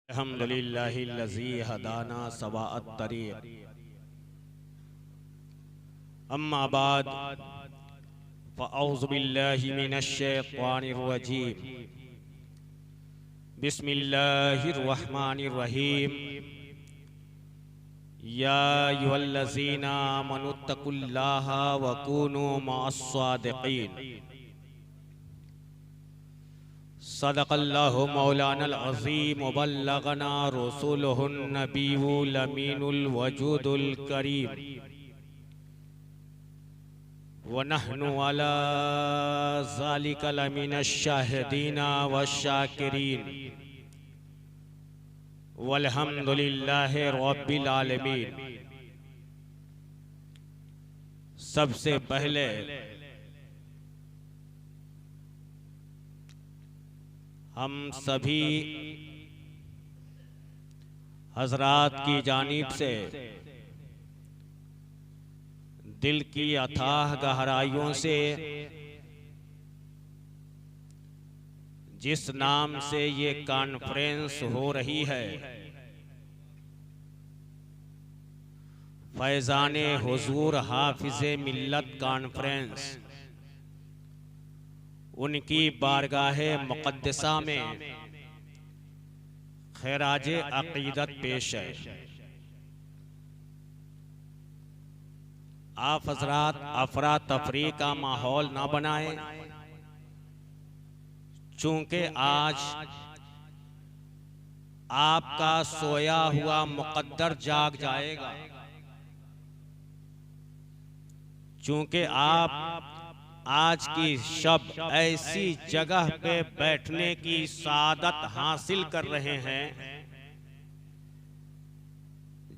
अल्हम्दुलिल्लाहिल्लज़ी हदाना सवाअत तरीक़ अम्मा बाद फ़अऊज़ु बिल्लाहि मिनश शैतानिर रजीम बिस्मिल्लाहिर रहमानिर रहीम या अय्युहल्लज़ीना आमनुत्तकुल्लाहा व कूनू मअस्सादिक़ीन सदक़ल्लाहु मौलानल अज़ीम व बल्लगना रसूलुहुन नबियुल अमीनुल वजूदुल करीम व नहनु अला ज़ालिका लमिनश शाहिदीना व शाकिरीन वल्हम्दुलिल्लाहि रब्बिल आलमीन। सबसे पहले हम सभी हजरात की जानिब से दिल की अथाह गहराइयों से जिस नाम से ये कॉन्फ्रेंस हो रही है, फैज़ाने हुजूर हाफिज़े मिल्लत कॉन्फ्रेंस, उनकी बारगाहे मुक़द्दसा में खैराजे अक़ीदत पेश है। आप हज़रात अफरा तफरी का माहौल ना बनाएं, चूंकि आज आपका सोया हुआ मुक़द्दर जाग जाएगा, चूंकि आप आज की शब ऐसी जगह पे बैठने की सादत हासिल कर रहे हैं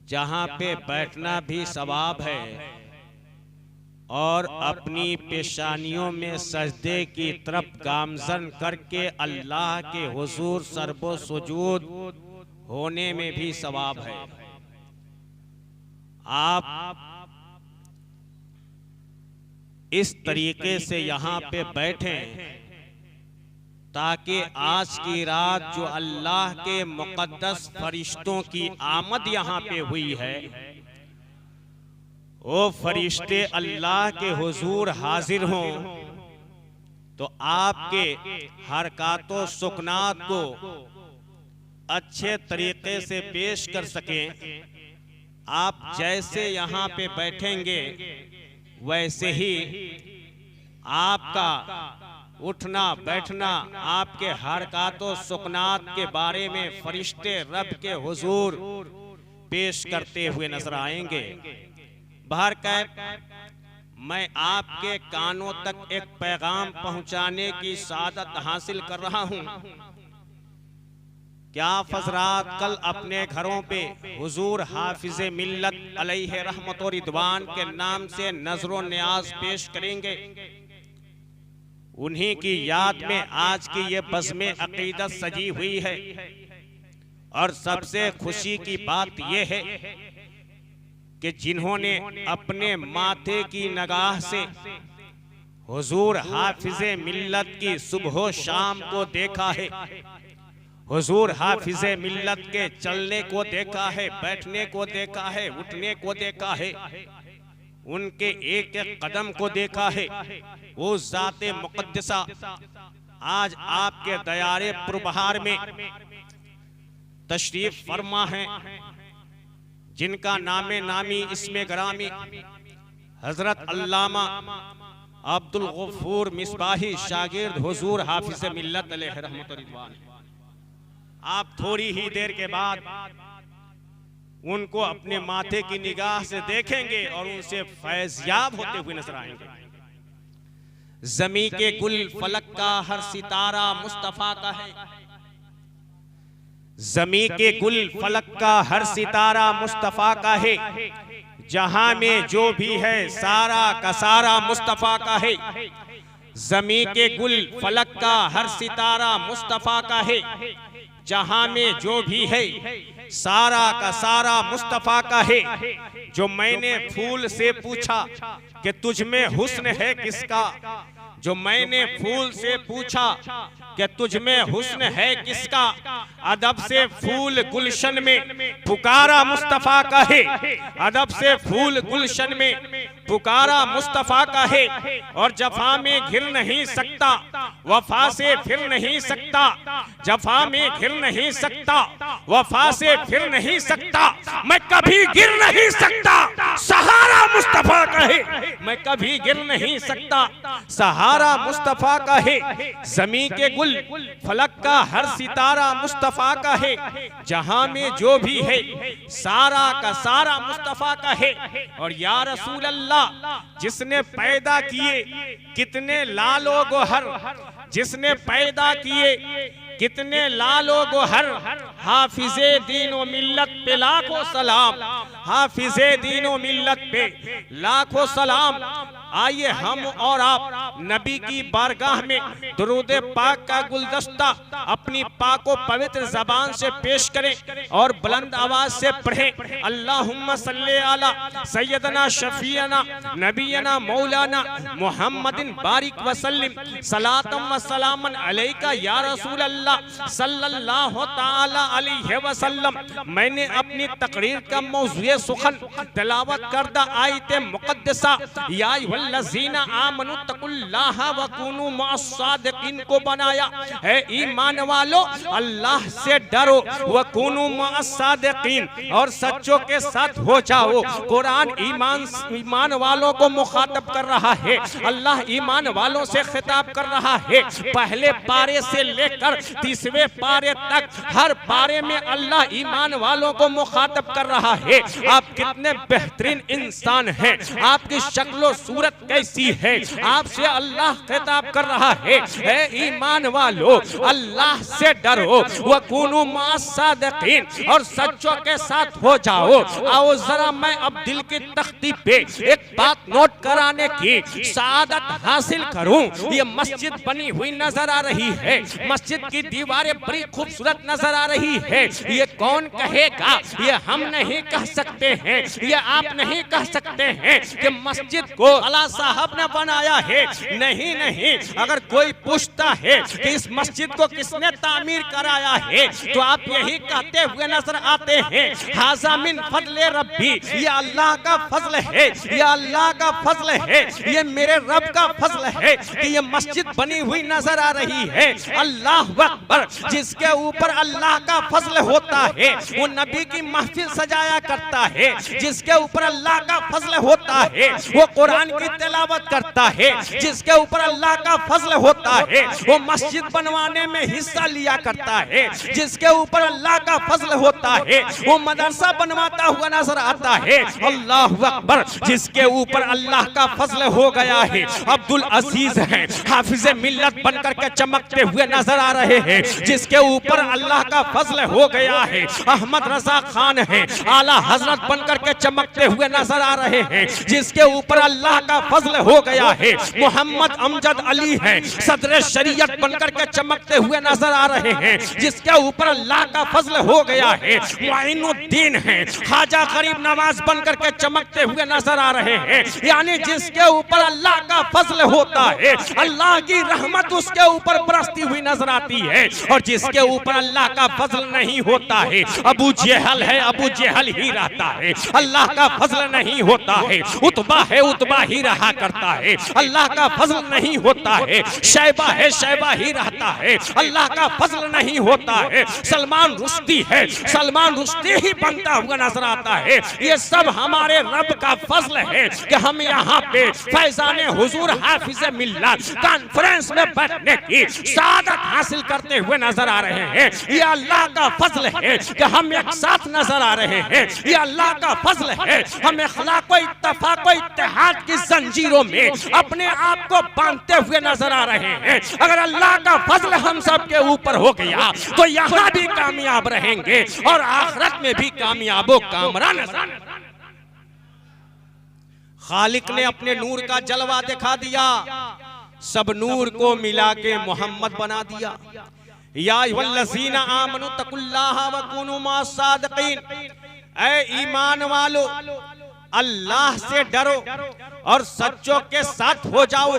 जहां पे बैठना भी सवाब है और अपनी पेशानियों में सजदे की तरफ गामजन करके अल्लाह के हुजूर सरबो सुजूद होने में भी सवाब है। आप इस तरीके से यहाँ पे बैठें ताकि आज की रात जो अल्लाह के मुक़द्दस फरिश्तों की आमद यहाँ पे हुई है, वो फरिश्ते अल्लाह के हुजूर हाजिर हों तो आपके हरकातों सुकनात को अच्छे तरीके से पेश कर सकें। आप जैसे यहाँ पे बैठेंगे वैसे ही आपका उठना बैठना, आपके हरकातों सुकनात के बारे में फरिश्ते रब के हुजूर पेश करते हुए नजर आएंगे। बहरकैफ मैं आपके कानों तक एक पैगाम पहुंचाने की सादत हासिल कर रहा हूं। क्या फजरात कल अपने घरों पे हुजूर हाफिज़े मिल्लत अलैहि रहमत और रिदवान के नाम से नजरो न्याज पेश करेंगे? उन्हीं की याद में आज की ये बज़्मे अक़ीदत सजी हुई है और सबसे खुशी की बात यह है कि जिन्होंने अपने माथे की निगाह से हुजूर हाफिज़े मिल्लत की सुबह शाम को देखा है, हुजूर हाफिज़े मिल्लत के चलने को देखा है, बैठने को देखा है, उठने को देखा है, उनके एक एक कदम को देखा है, वो ज़ाते मुक़द्दसा आज आपके दयारे पुरबहार में तशरीफ फरमा है, जिनका नामे नामी इसमें ग्रामी हजरत अल्लामा अब्दुल गफूर मिसबाही शागिर्द हुजूर हाफिज़े मिल्लत अलैहि रहमत व रिदवान। आप थोड़ी ही देर के बाद उनको अपने माथे की निगाह से देखेंगे और उनसे फैज़याब होते हुए नजर आएंगे। ज़मी के गुल फलक का हर सितारा मुस्तफा का है, ज़मी के गुल फलक का हर सितारा मुस्तफा का है, जहां में जो भी है सारा का सारा मुस्तफा का है। ज़मी के गुल फलक का हर सितारा मुस्तफा का है, जहां में जो भी है सारा का सारा मुस्तफा का है। जो मैंने फूल से पूछा कि तुझ में हुस्न है किसका, जो मैंने फूल से पूछा कि तुझ में हुस्न है किसका, अदब से फूल गुलशन में पुकारा मुस्तफा का है, अदब से फूल गुलशन में पुकारा मुस्तफा का है। और जफा में घिर नहीं सकता, वफा से फिर नहीं सकता, जफा में घिर नहीं सकता, वफा से फिर नहीं सकता, मैं कभी गिर नहीं सकता, सहारा मुस्तफा का है, मैं कभी गिर नहीं सकता, सहारा मुस्तफा का है। जमी के गुल फलक का हर सितारा मुस्तफा का है, जहां में जो भी है सारा का सारा मुस्तफा का है। और या रसूल अल्लाह, जिसने पैदा किए कितने लालो गोहर, जिसने पैदा किए कितने लालो गोहर, हाफिजे दीनो मिल्लत पे लाखों सलाम, हाफिजे दीनो मिल्लत पे लाखों सलाम। आइए हम और आप नबी की बारगाह में दुरूद पाक का गुलदस्ता अपनी पाको पवित्र जबान से पेश करें और बुलंद आवाज से पढ़ें। अल्लाहुम्मा सल्ले अला सय्यदना शफीअना नबीना मौलाना मुहम्मदिन बारिक वसल्लिम सलातम व सलामन अलैका या रसूल अल्लाह सल्लल्लाहु ताला अलैहि वसल्लम। मैंने अपनी तकरीर का मौज़ूए सुखन तिलावत करदा आयत मुक़द्दसा या लज़ीना आमनु तकुल्लाह व कुनू मअस-सादिकीन को बनाया है। ईमान वालों, अल्लाह से डरो, व कुनू मअस-सादिकीन, और सच्चों के साथ हो जाओ। कुरान ईमान वालों को मुखातब कर रहा है, अल्लाह ईमान वालों से खिताब कर रहा है। पहले पारे से लेकर 30वें पारे तक हर पारे में अल्लाह ईमान वालों को मुखातब कर रहा है। आप कितने बेहतरीन इंसान हैं, आपकी शक्लो सूरत कैसी है, आपसे अल्लाह खिताब कर रहा है। ईमान वालों, अल्लाह से डरो, व कुनू मअस-सादिकीन, और सच्चों के साथ हो जाओ। आओ जरा मैं अब दिल की तख्ती पे एक बात नोट कराने की सआदत हासिल करूं। ये मस्जिद बनी हुई नजर आ रही है, मस्जिद की दीवारें बड़ी खूबसूरत नजर आ रही है। ये कौन कहेगा, ये हम नहीं कह सकते हैं, ये आप नहीं कह सकते हैं कि मस्जिद को अला साहब ने बनाया है। नहीं नहीं, अगर कोई पूछता है कि इस मस्जिद को किसने तामीर कराया है, तो आप यही कहते हुए नजर आते हैं, हाज़ा मिन फज़ले रब्बी, ये अल्लाह का फजल है, ये अल्लाह का फजल है, ये मेरे रब का फजल है कि ये मस्जिद बनी हुई नजर आ रही है। अल्लाह अकबर। जिसके ऊपर अल्लाह का फजल होता है वो नबी की महफिल सजाया करता है, जिसके ऊपर अल्लाह का फजल होता है वो कुरान की तिलावत करता है, जिसके ऊपर अल्लाह का फजल होता है वो मस्जिद बनवाने में हिस्सा लिया करता है, जिसके ऊपर अल्लाह का फजल होता है वो मदरसा बनवाता हुआ नजर आता है। अल्लाह अकबर। जिसके ऊपर अल्लाह का फजल हो गया है, अब्दुल अजीज हैं, हाफिज मिल्लत बनकर के चमकते हुए नजर आ रहे हैं। जिसके ऊपर अल्लाह का फजल हो गया है, अहमद रजा खान है, आला हजरत बनकर के चमकते हुए नजर आ रहे हैं। जिसके ऊपर अल्लाह का फजल हो गया है, मोहम्मद अमजद अली है, सदर शरीयत बनकर के चमकते हुए नजर आ रहे हैं। जिसके ऊपर अल्लाह का फजल हो गया है, मुइनुद्दीन है, ख्वाजा गरीब नवाज बनकर के चमकते हुए नजर आ रहे हैं। यानी जिसके ऊपर अल्लाह का फजल होता है, अल्लाह की रहमत उसके ऊपर बरसती हुई नजर आती है। और जिसके ऊपर अल्लाह का फजल नहीं होता है, अबू जेहल है, अबू जेहल ही रहता है, अल्लाह का फजल नहीं होता है। उतबा है, उतबा ही रहा करता है, अल्लाह का फजल नहीं होता है। शैबा है, शैबा ही रहता है, अल्लाह का फजल नहीं होता है। सलमान रुश्दी है, सलमान रुश्दी ही बनता हुआ नजर आता है। ये सब हमारे रब का फजल है कि हम यहाँ पे फैजान हुजूर हाफिज मिल्लत कॉन्फ्रेंस में बैठने की सादत हासिल करते हुए नजर आ रहे हैं। ये अल्लाह का फजल है कि हम एक साथ नजर आ रहे हैं। ये अल्लाह का फजल है, हम इखलाक व इत्तेफाक व इत्तेहाद की जंजीरों में अपने आप को बांधते हुए नजर आ रहे हैं। अगर अल्लाह का फजल हम सब के ऊपर हो गया तो यहाँ भी कामयाब रहेंगे और आखिरत में भी कामयाबो कामरा नजर। खालिक ने अपने नूर का जलवा दिखा दिया, सब नूर को मिला के मोहम्मद बना दिया। या अय्युहल्लज़ीना आमनु तकुल्लाह व कुनू मअस-सादिकीन, ऐ ईमान वालो अल्लाह से डरो और सच्चों के साथ हो जाओ।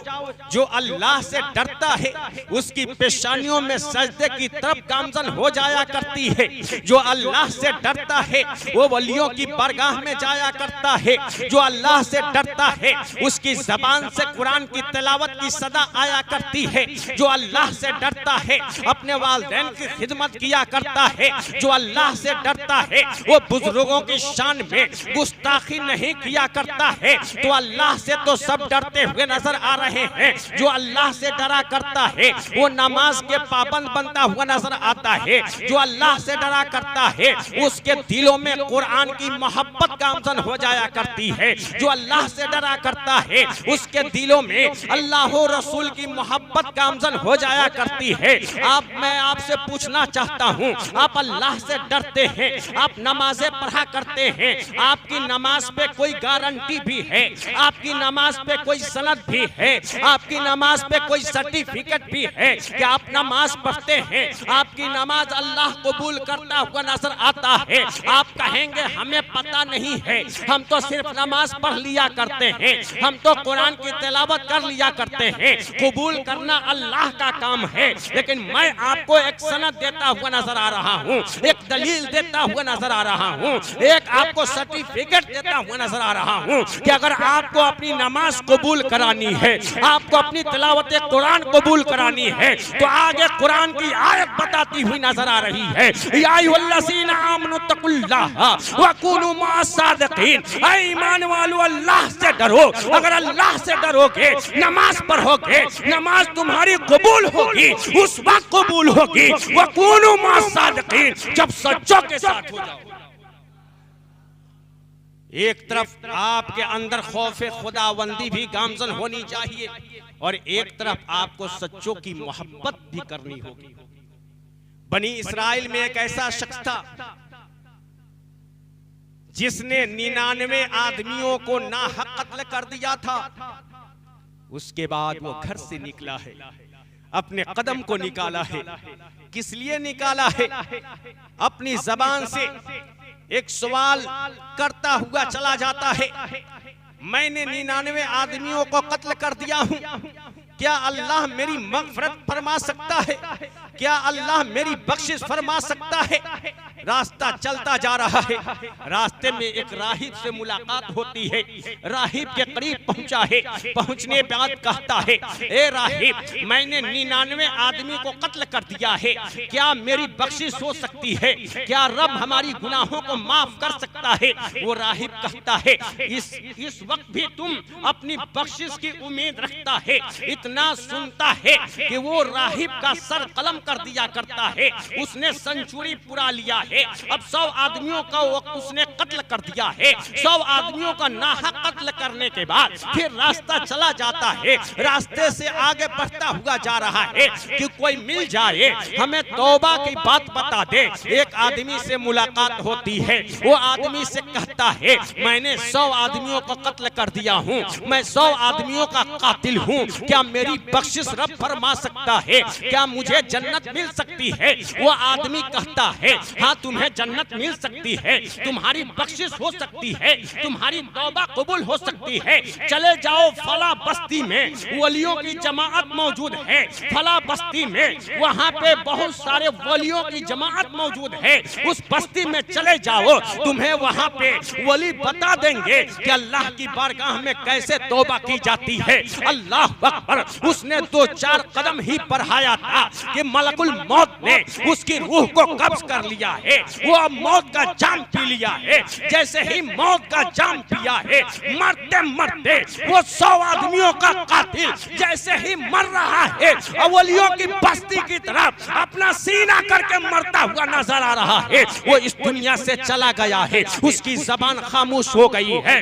जो अल्लाह से डरता है उसकी पेशानियों में सजदे की तरफ गामजन हो जाया करती है। जो अल्लाह से डरता है वो वलियों की बारगाह में जाया करता है। जो अल्लाह से डरता है उसकी जबान से कुरान की तिलावत की सदा आया करती है। जो अल्लाह से डरता है अपने वालिदैन की खिदमत किया करता है। जो अल्लाह से डरता है वो बुजुर्गों की शान में गुस्ताखी नहीं किया करता है। तो अल्लाह से तो सब डरते हुए नजर आ रहे हैं। जो अल्लाह से डरा करता है वो नमाज के पाबंद बनता हुआ नजर आता है। जो अल्लाह से डरा करता है उसके दिलों में कुरान की मोहब्बत गामजन हो जाया करती है। जो अल्लाह से डरा करता है उसके दिलों में अल्लाह और रसूल की मोहब्बत गामजन हो जाया करती है। मैं आपसे पूछना चाहता हूँ, आप अल्लाह से डरते हैं, आप नमाजें पढ़ा करते हैं, आपकी नमाज पे कोई गारंटी भी है, आपकी नमाज पे कोई सनद भी है, आपकी नमाज पे कोई सर्टिफिकेट भी है कि आप नमाज पढ़ते हैं, आपकी नमाज अल्लाह कबूल करता हुआ नजर आता है। आप कहेंगे हमें पता नहीं है, हम तो सिर्फ नमाज पढ़ लिया करते हैं, हम तो कुरान की तिलावत कर लिया करते हैं। कबूल करना अल्लाह का काम है, लेकिन मैं आपको एक सनद देता हुआ नजर आ रहा हूँ, एक दलील देता हुआ नजर आ रहा हूँ, एक आपको सर्टिफिकेट देता हुआ नजर आ रहा हूँ कि अगर आपको अपनी नमाज कबूल करानी है, आपको अपनी तिलावत कुरान कबूल करानी है, तो आगे कुरान की आयत बताती हुई नजर आ रही है, या अय्युहल्लज़ीना आमनु तक़ुल्लाह व कूनू मअस-सादिक़ीन। ऐ ईमान वालों, अल्लाह से डरो। अगर अल्लाह से डरोगे, नमाज पढ़ोगे, नमाज तुम्हारी कबूल होगी, उस वक्त कबूल होगी व कूनू मअस-सादिक़ीन, जब सच्चों के साथ हो जाओ। एक तरफ आपके अंदर खौफे खुदावंदी भी गामजन होनी चाहिए और एक तरफ आपको सच्चों की मोहब्बत भी करनी होगी। बनी इस्राइल में एक ऐसा शख्स था जिसने 99 आदमियों को नाहक कत्ल कर दिया था। उसके बाद वो घर से निकला है, अपने कदम को निकाला है। किस लिए निकाला है? अपनी जबान से एक सवाल करता हुआ चला जाता है, मैंने 99 आदमियों को कत्ल कर दिया हूं, क्या अल्लाह मेरी मग़फ़िरत फरमा सकता है? क्या अल्लाह मेरी बख्शिश फरमा सकता है? रास्ता चलता जा रहा है, रास्ते में एक राहिब से मुलाकात होती है। राहिब के करीब पहुंचा है, पहुंचने के बाद कहता है, ए राहिब, मैंने 99 आदमी को कत्ल कर दिया है, क्या मेरी बख्शिश हो सकती है? क्या रब हमारी गुनाहों को माफ कर सकता है? वो राहिब कहता है, इस वक्त भी तुम अपनी बख्शिश की उम्मीद रखता है? इतना सुनता है कि वो राहिब का सर कलम कर दिया करता है। उसने सेंचुरी पुरा लिया है, अब 100 आदमियों का उसने कत्ल कर दिया है। 100 आदमियों का नाहक कत्ल करने के बाद फिर रास्ता चला जाता है, रास्ते से आगे बढ़ता हुआ जा रहा है कि कोई मिल जाए, हमें तौबा की बात बता दे। एक आदमी से मुलाकात होती है, वो आदमी से कहता है, मैंने 100 आदमियों को कत्ल कर दिया हूँ, मैं 100 आदमियों का कातिल हूँ, क्या मेरी बख्शिश रब फरमा सकता है? क्या मुझे जन्नत मिल सकती है? वो आदमी कहता है, हाँ तुम्हें जन्नत मिल सकती है, तुम्हारी बख्शिश हो सकती है, तुम्हारी तौबा कबूल हो सकती है। चले जाओ फला बस्ती में, वलियों की जमाअत मौजूद है, फला बस्ती में, वहाँ पे बहुत सारे वलियों की जमाअत मौजूद है, उस बस्ती में चले जाओ, तुम्हें वहाँ पे वली बता देंगे कि अल्लाह की बारगाह में कैसे तौबा की जाती है। अल्लाह अकबर। उसने 2-4 कदम ही बढ़ाया था कि मलकुल मौत ने उसकी रूह को कब्ज कर लिया है, वो अब मौत का जाम पी लिया है। जैसे ही मौत का जाम पिया है, मरते मरते वो 100 आदमियों का कातिल जैसे ही मर रहा है, अवलियों की बस्ती की तरफ अपना सीना करके मरता हुआ नजर आ रहा है। वो इस दुनिया से चला गया है, उसकी जबान खामोश हो गई है,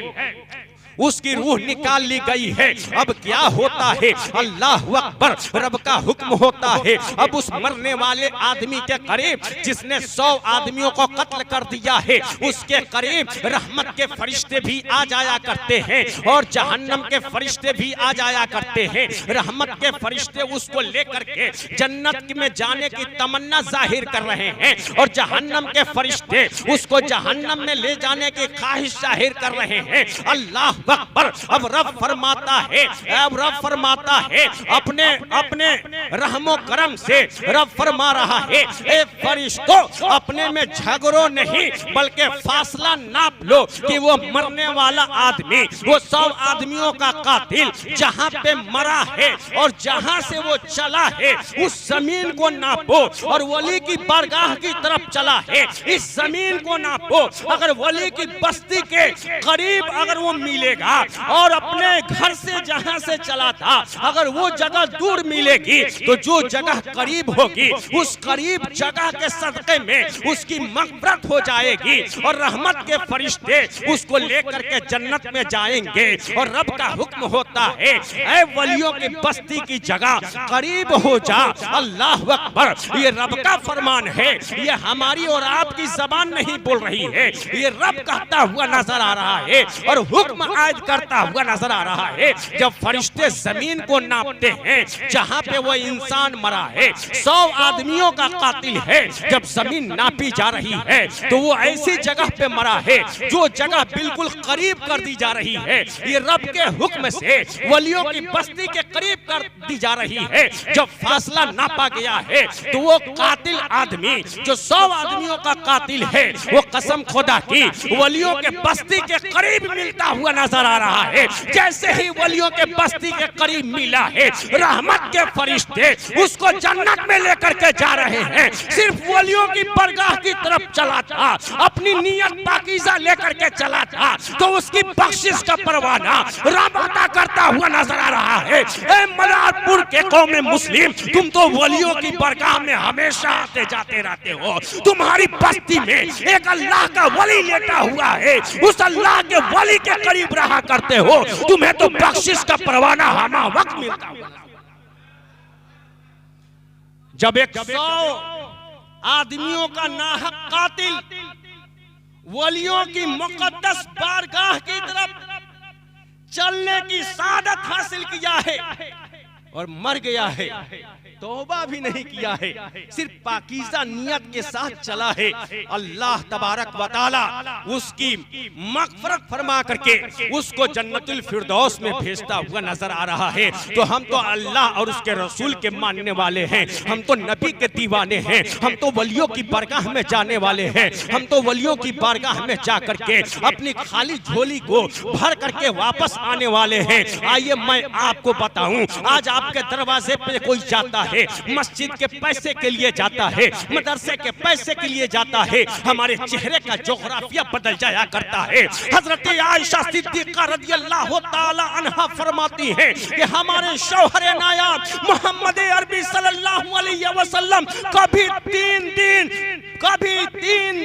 उसकी रूह निकाल ली गई है। अब क्या होता है? अल्लाह अकबर, रब का हुक्म होता है। अब उस मरने वाले आदमी के करीब जिसने 100 आदमियों को कत्ल कर दिया है, उसके करीब रहमत के फरिश्ते भी आ जाया करते हैं और जहन्नम के फरिश्ते भी आ जाया करते हैं। रहमत के फरिश्ते उसको लेकर के जन्नत में जाने की तमन्ना जाहिर कर रहे हैं और जहन्नम के फरिश्ते उसको जहन्नम में ले जाने की ख्वाहिश जाहिर कर रहे हैं। अल्लाह अकबर। अब रब फरमाता है अपने अपने रहमो करम से रब फरमा रहा है, ए फरिश्तों, अपने में झगड़ो नहीं बल्कि फासला नाप लो कि वो मरने वाला आदमी, वो 100 आदमियों का कातिल जहां पे मरा है और जहां से वो चला है उस जमीन को नापो, और वली की बारगाह की तरफ चला है इस जमीन को नापो। अगर वली की बस्ती के करीब अगर वो मिलेगा और अपने घर से जहां से चला था अगर वो जगह दूर मिलेगी तो जो जगह करीब होगी उस करीब जगह के सदके में उसकी मग़फ़िरत हो जाएगी और रहमत के फरिश्ते उसको लेकर के जन्नत में जाएंगे। और रब का हुक्म होता है, ऐ वलियों की बस्ती की जगह करीब हो जा। अल्लाह अकबर। ये रब का फरमान है, ये हमारी और आपकी जबान नहीं बोल रही है, ये रब कहता हुआ नजर आ रहा है और हुक्म आयद करता हुआ नजर आ रहा है। जब फरिश्ते जमीन को नापते हैं जहां पे वो इंसान मरा है, 100 आदमियों का कातिल है, जब जमीन नापी जा रही है तो वो ऐसी जगह पे मरा है जो जगह बिल्कुल करीब कर दी जा रही है। ये रब के हुक्म से वलियों की बस्ती के करीब कर दी जा रही है। जब फासला नापा गया है तो वो कातिल आदमी जो 100 आदमियों का कातिल है वो कसम खुदा की वलियों के बस्ती के करीब मिलता हुआ नजर आ रहा है। जैसे ही वलियों के बस्ती के करीब मिला है, रहमत के फरिश्ते उसको जन्नत में लेकर के जा रहे हैं। सिर्फ वलियों की बरगाह की तरफ चला था, अपनी नियत पाकीज़ा लेकर के चला था, तो उसकी बख्शिश का परवाना रब अता करता हुआ नजर आ रहा है। ए मदारपुर के कौम मुस्लिम, तुम तो वलियों की बरगाह में हमेशा आते जाते रहते हो। तुम्हारी बस्ती में एक अल्लाह का वली लेटा हुआ है, उस अल्लाह के वली के करीब रहा करते हो, तुम्हें तो बख्शिश का परवाना हमा वक्त मिलता हुआ। जब 100 आदमियों का नाहक कातिल वलियों की मुकद्दस बारगाह की तरफ चलने की सादत हासिल किया है और मर गया है, तौबा भी नहीं किया है, सिर्फ पाकीज़ा नियत के साथ चला है, अल्लाह तबारक व तआला उसकी मग़फ़िरत फरमा करके उसको जन्नतुल फिरदौस में भेजता हुआ नजर आ रहा है। तो हम तो अल्लाह और उसके रसूल के मानने वाले हैं, हम तो नबी के दीवाने हैं, हम तो वलियों की बारगाह में जाने वाले हैं, हम तो वलियों की बारगाह में जा करके अपनी खाली झोली को भर करके वापस आने वाले हैं। आइए मैं आपको बताऊं, आज आपके दरवाजे पे कोई जाता है, मस्जिद के पैसे के लिए जाता है, मदरसे के पैसे के लिए जाता है, हमारे चेहरे का जोग्राफिया बदल जाया करता है। हजरत आयशा सिद्दीक़ा रज़ियल्लाहु ताला अन्हा फरमाती हैं कि हमारे शौहर नायाब मोहम्मद अरबी सल्लल्लाहु अलैहि वसल्लम कभी 3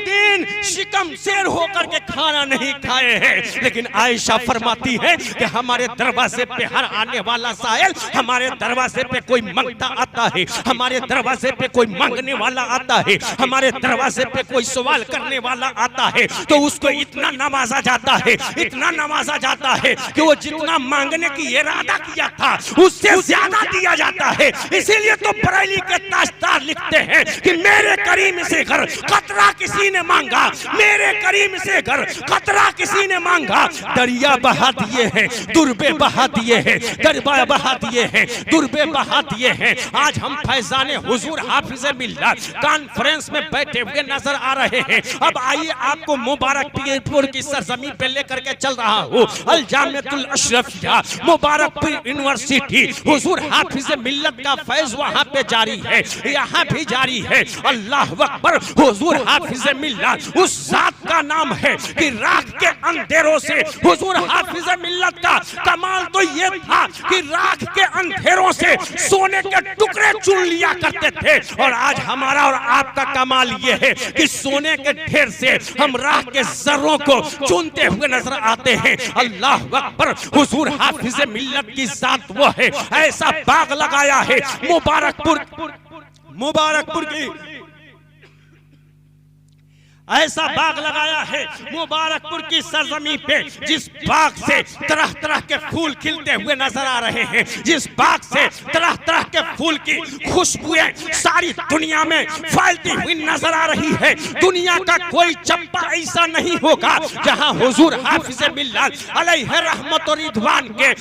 दिन शिकम शेर होकर के खाना नहीं खाए हैं, लेकिन आयशा फरमाती है कि हमारे दरवाजे पे हर आने वाला साइल, हमारे दरवाजे पे कोई मंगता आता है, हमारे दरवाजे पे कोई मांगने वाला आता है, हमारे दरवाजे पे कोई सवाल करने वाला आता है, तो उसको इतना नवाजा जाता है, इतना नवाजा जाता है कि वो जितना मांगने की इरादा किया था उससे ज्यादा दिया जाता है। इसीलिए तो बरेली के ताजदार लिखते हैं कि मेरे करीम से घर कतरा किसी ने मांगा, मेरे करीम से घर कतरा किसी ने मांगा, दरिया बहा दिए हैं, दुर्बे बहा दिए हैं, दरिया बहा दिए हैं, दुर्बे बहा दिए हैं। आज हम फैजाने हुजूर हाफिज़े मिल्लत कॉन्फ्रेंस में बैठे हुए नजर आ रहे हैं। अब आइए आपको मुबारकपुर की सरजमीन पे लेकर के चल रहा हूँ, अल जामिअतुल अशरफिया मुबारकपुर यूनिवर्सिटी। हुजूर हाफिज़े मिल्लत का फैज वहाँ पे जारी है, यहाँ भी जारी है। अल्लाह अकबर। हुजूर हाफिज़े मिल्लत उस जात का नाम है कि राख के अंधेरों से हुजूर हाफिज़े मिल्लत का कमाल तो ये था कि राख के अंधेरों से सोने के टुकड़े चुन लिया करते थे, और आज हमारा और आपका कमाल ये है कि सोने के ढेर से हम राख के जर्रों को चुनते हुए नजर आते हैं। अल्लाह अकबर। हुजूर हाफिज़े मिल्लत की जात वो है, ऐसा बाग लगाया है मुबारकपुर की ऐसा बाग लगाया है मुबारकपुर की सरजमी पे, जिस बाग से तरह तरह के फूल खिलते हुए नजर आ रहे हैं, जिस बाग से तरह तरह के फूल की खुशबुएं सारी दुनिया में फैलती हुई नजर आ रही है। दुनिया का कोई चंपा ऐसा नहीं होगा जहां हुजूर हाफिज मिल्लत अलैहि रहमत और रिदवान के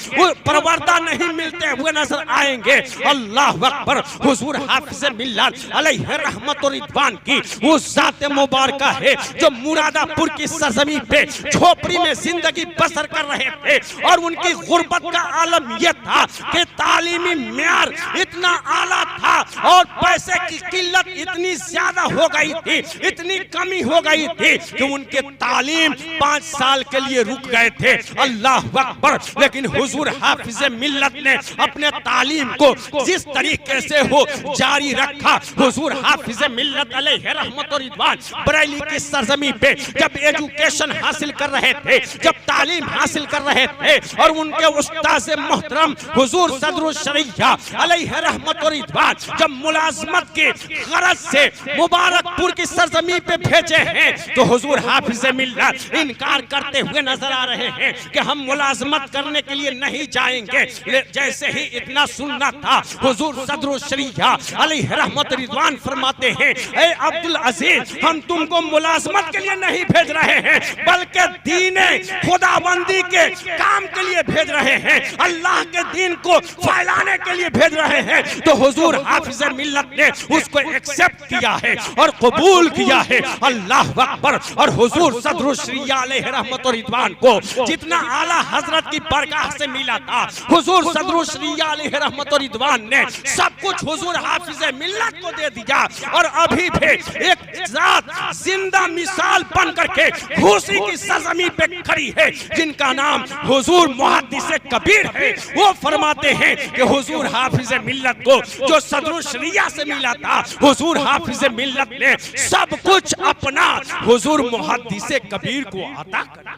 परवरदा नहीं मिलते हुए नजर आएंगे। अल्लाह अकबर। हुजूर हाफिज मिल्लत अलैहि रहमत और रिदवान की वो जात मुबारक है जो मुरादापुर की सरजमी पे झोपड़ी में जिंदगी बसर कर रहे थे, और उनकी गुर्बत का आलम यह था कि तालीमी म्यार इतना आला था और पैसे की किल्लत इतनी ज्यादा हो गई थी, इतनी कमी हो गई थी कि उनके तालीम 5 साल के लिए रुक गए थे। अल्लाह अकबर। लेकिन हुजूर हाफिज मिल्लत ने अपने तालीम को जिस तरीके से हो जारी रखा। हुजूर हाफिज मिल्लत अलैहि रहमत और रिदवान बरेली की सरजमी पे जब एजुकेशन हासिल कर रहे थे, जब तालीम हासिल कर रहे थे, और उनके उस्ताद मोहतरम हुजूर सदरुल शरिया अलैहि रहमत और रिदवान जब मुलाजमत की गरज से मुबारकपुर की सरजमी पे भेजे हैं, तो हुजूर हाफिज मिल्लत इनकार करते हुए नजर आ रहे हैं कि हम मुलाजमत करने के लिए नहीं जाएंगे। जैसे ही इतना सुनना था, हुजूर सदरुल शरिया अलैहि रहमत रिदवान फरमाते हैं, ए अब्दुल अजीज, हम तुमको मुलाजमत के लिए नहीं भेज रहे हैं, बल्कि दीने खुदाबंदी के काम के लिए भेज रहे हैं, अल्लाह के दीन को फैलाने के लिए भेज रहे हैं। तो हुजूर हाफिज मिल्लत ने उसको एक्सेप्ट किया है और कबूल किया है। अल्लाह अकबर। और हुजूर सदरुल शरिया अलैहि रहमत और रिदवान को जितना आला हजरत की बरगाह से मिला था, हुजूर सदरुल शरिया अलैहि रहमत और रिदवान ने सब कुछ हुजूर हाफिज मिल्लत को दे दिया। और अभी भी एक जात जिंदा मिसाल बन करके घूसी की सरजमी पे खड़ी है, जिनका नाम हुजूर मुहद्दिस कबीर है। वो फरमाते हैं कि हुजूर हाफिज मिल्लत को जो सदरुल शरिया से मिला था, हुजूर हाफिज मिल्लत ने सब कुछ अपना हुजूर मुहद्दिस कबीर को अता कर।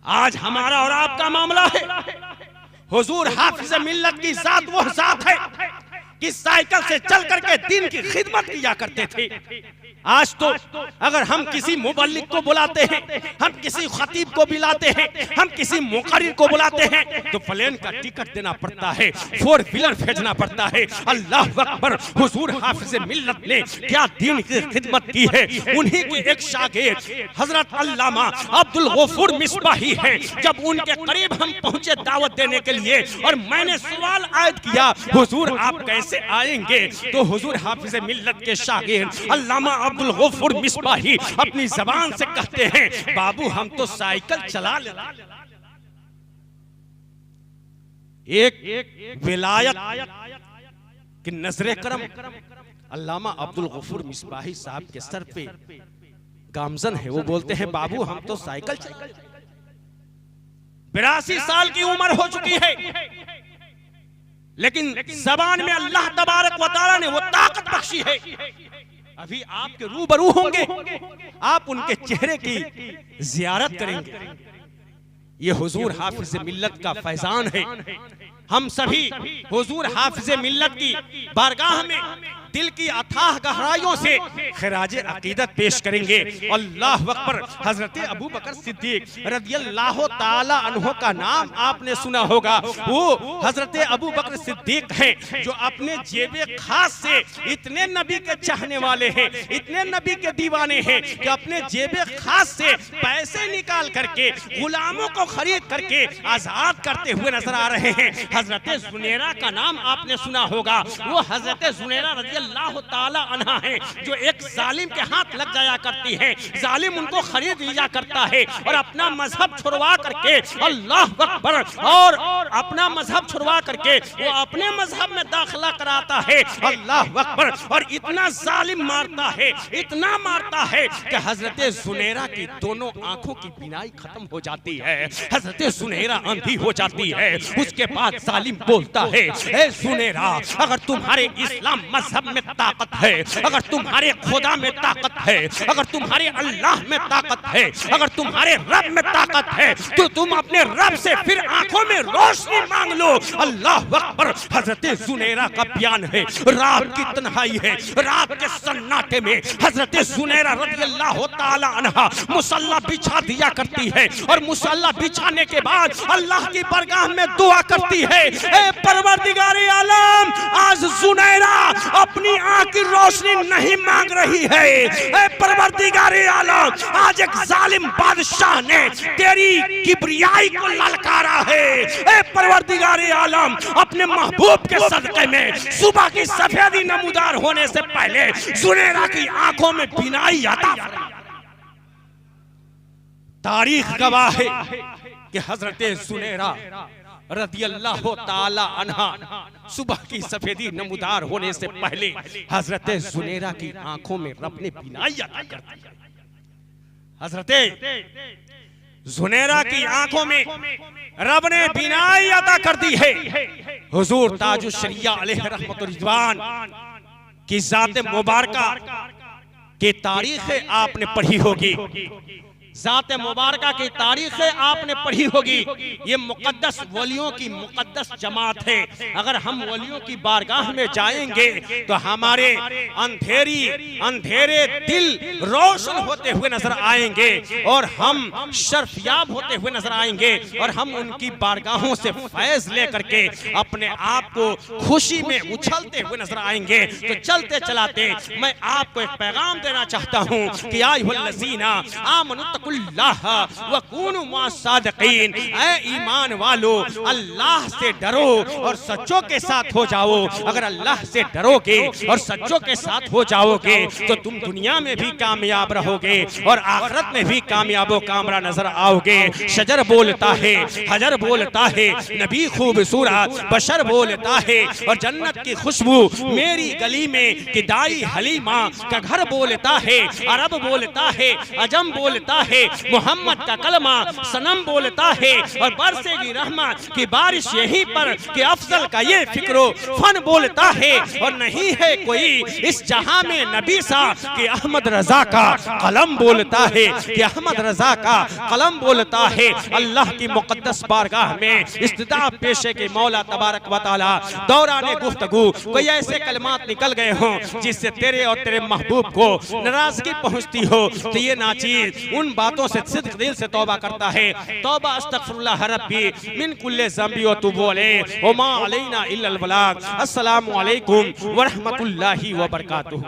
आज हमारा और आपका मामला है, हुजूर हाफिज मिल्लत की जात वो जात है कि साइकिल से चल करके दिन की खिदमत किया करते थे। आज तो अगर हम किसी मुबल्लिग को बुलाते हैं, हम किसी खतीब को बुलाते हैं, हम किसी मुकर्रिर को बुलाते हैं, तो प्लेन का टिकट देना पड़ता है, 4 व्हीलर भेजना पड़ता है। अल्लाह अकबर। हुजूर हाफिज मिल्लत ने क्या दीन की खिदमत की है। उन्हीं की एक शागिर्द हजरत अल्लामा अब्दुल गफूर मिसबाही हैं। जब उनके करीब हम पहुंचे दावत देने के लिए, और मैंने सवाल आयद किया, हुजूर आप कैसे आएंगे, तो हुजूर हाफिज मिल्लत के शागिर्द अल्लामा अब्दुल गफूर मिसबाही अपनी जबान से कहते हैं, बाबू हम तो साइकिल चला ले। एक विलायत की नजरे करम अल्लामा अब्दुल गफूर मिसबाही साहब के सर पे गामजन है। वो बोलते हैं, बाबू हम तो साइकिल चला। 82 साल की उम्र हो चुकी है, लेकिन जबान में अल्लाह तबारक व तआला ने वो ताकत बख्शी है। अभी आपके रूबरू होंगे, आप उनके चेहरे की जियारत करेंगे। ये हुजूर हाफिज मिल्लत का फैजान है। हम सभी हुजूर हाफिज मिल्लत की बारगाह में दिल की अथाह गहराइयों से खिराज अकीदत पेश करेंगे। अल्लाह अकबर। हजरत अबू बकर सिद्दीक रदियल्लाहु ताला अन्हु का नाम आपने सुना होगा। वो हजरत अबू बकर सिद्दीक हैं जो अपने जेबे खास से इतने नबी के चाहने वाले हैं, इतने नबी के दीवाने हैं कि अपने जेबे खास से पैसे निकाल करके गुलामों को खरीद करके आजाद करते हुए नजर आ रहे हैं। हजरत जुनैरा का नाम आपने सुना होगा। वो हजरत जुनैरा रज़ियल्लाहु ताला अन्हा है जो एक जालिम के हाथ लग जाया करती है, जालिम उनको खरीद लिया करता है और अपना मजहब छुड़वा करके, अल्लाह अकबर, और अपना मजहब छुड़वा करके वो अपने मजहब में दाखिला कराता है। अल्लाह अकबर। और इतना जालिम मारता है, इतना मारता है कि हजरत जुनैरा की दोनों आंखों की बीनाई खत्म हो जाती है, हजरत जुनैरा अंधी हो जाती है। उसके बाद जालिम बोलता है, ए सुनेरा, अगर तुम्हारे इस्लाम मजहब में ताकत है, अगर तुम्हारे खुदा में ताकत है, अगर तुम्हारे अल्लाह में ताकत है, अगर तुम्हारे रब में ताकत है, तो तुम अपने रब से फिर आंखों में रोशनी मांग लो। अल्लाह अकबर। हजरत जुनैरा का बयान है, रात की तन्हाई है, रात के सन्नाटे में हजरत जुनैरा रज़ियल्लाहु ताला अन्हा मुसल्ला बिछा दिया करती है और मुसल्ला बिछाने के बाद अल्लाह की बरगाह में दुआ करती है, ए परवरदिगारे आलम, आज जुनैरा अपनी आंख की रोशनी नहीं मांग रही है। ए परवरदिगारे आलम, आज एक जालिम बादशाह ने तेरी किबरियाई को ललकारा है। ए परवरदिगारे आलम, अपने महबूब के सदक़े में सुबह की सफेदी नमूदार होने से पहले जुनैरा की आंखों में बीनाई अता फरमा। तारीख गवाह है कि हजरत जुनैरा रज़ियल्लाहु ताला अन्हा सुबह की सफेदी नमूदार होने से पहले हजरत जुनैरा की आंखों में रब ने बीनाई अता कर दी। हजरत जुनैरा की आंखों में रब ने बीनाई अता कर दी है। हुजूर ताजुश शरिया अलैहि रहमतुर रिज़वान की जात मुबारका की तारीख आपने पढ़ी होगी, जात मुबारका की तारीख आपने पढ़ी होगी। ये मुकद्दस वलियों की मुकद्दस जमात है। अगर हम वलियों की बारगाह में जाएंगे तो हमारे अंधेरे दिल रोशन होते हुए नजर आएंगे और हम शर्फयाब होते हुए नजर आएंगे और हम उनकी बारगाहों से फैज लेकर के अपने आप को खुशी में उछलते हुए नजर आएंगे। तो चलते चलाते मैं आपको एक पैगाम देना चाहता हूँ कि आयुल्लज़ीना आमनु वकूनु मास्सादिकीन, ऐ ईमान वालो, अल्लाह से डरो और सच्चों के साथ हो जाओ। अगर अल्लाह से डरोगे और सच्चों के साथ हो जाओगे तो तुम दुनिया में भी कामयाब रहोगे और आखिरत में भी कामयाब व कामरा नजर आओगे। शजर बोलता है, हजर बोलता है, नबी खूबसूरत बशर बोलता है और जन्नत की खुशबू मेरी गली में किदाई हलीमा का घर बोलता है। अरब बोलता है, अजम बोलता है, मोहम्मद का कलमा सनम बोलता है और बरसेगी रहमत की बारिश यहीं पर कि अफजल का ये फिक्रो फन बोलता है। और नहीं है कोई इस जहां में नबी सा कि अहमद रजा का कलम बोलता है, कि अहमद रजा का कलम बोलता है। अल्लाह की मुकद्दस बारगाह में इस्तिदा पेशे के मौला तबारक व तआला दौराने गुफ्तगू कोई ऐसे कलमात निकल गए हों जिससे तेरे और तेरे महबूब को नाराजगी पहुंचती हो, तो ये नाचीज उन बातों से सिद्क दिल से तौबा करता है। तौबा अस्तगफिरुल्लाह रब्बी मिन कुल्ले ज़ंबी व तुबू अलैहि व मा अलैना इल्लल बलाग। अस्सलामु अलैकुम व रहमतुल्लाहि व बरकातुहू।